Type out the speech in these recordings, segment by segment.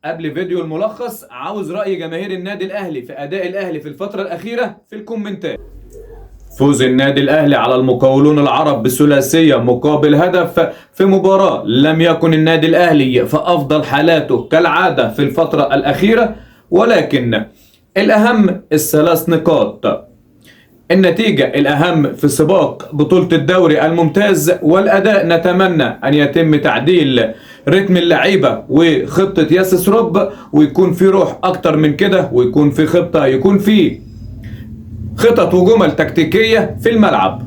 قبل فيديو الملخص عاوز رأي جماهير النادي الأهلي في أداء الأهلي في الفترة الأخيرة في الكومنتات. فوز النادي الأهلي على المقاولون العرب بثلاثية مقابل هدف في مباراة لم يكن النادي الأهلي في أفضل حالاته كالعادة في الفترة الأخيرة، ولكن الأهم الثلاث نقاط. النتيجة الأهم في سباق بطولة الدوري الممتاز، والأداء نتمنى أن يتم تعديل رتم اللعيبة وخطة ياسس روب، ويكون في روح أكتر من كده، ويكون في خطة، يكون في خطط وجمل تكتيكية في الملعب.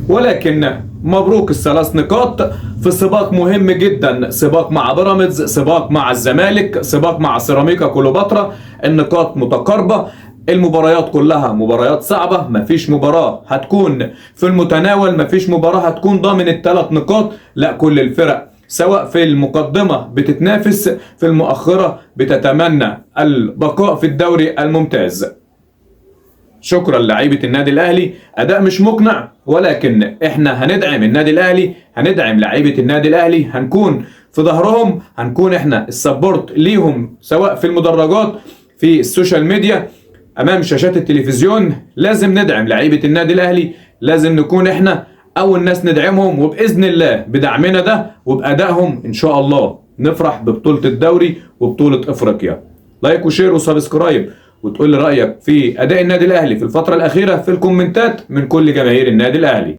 ولكن مبروك الثلاث نقاط في سباق مهم جدا، سباق مع بيراميدز، سباق مع الزمالك، سباق مع سيراميكا كليوباترا. النقاط متقاربة، المباريات كلها مباريات صعبة، مفيش مباراة هتكون في المتناول، مفيش مباراة هتكون ضامن الثلاث نقاط. لا، كل الفرق سواء في المقدمة بتتنافس، في المؤخرة بتتمنى البقاء في الدوري الممتاز. شكرا لعيبة النادي الأهلي، أداء مش مقنع، ولكن احنا هندعم النادي الأهلي، هندعم لعيبة النادي الأهلي، هنكون في ظهرهم، هنكون احنا السبورت ليهم سواء في المدرجات، في السوشيال ميديا، امام شاشات التلفزيون. لازم ندعم لعيبة النادي الاهلي، لازم نكون احنا اول ناس ندعمهم، وباذن الله بدعمنا ده وبادائهم ان شاء الله نفرح ببطولة الدوري وبطولة افريقيا. لايك وشير وسبسكرايب، وتقول لي رايك في اداء النادي الاهلي في الفترة الاخيرة في الكومنتات من كل جماهير النادي الاهلي.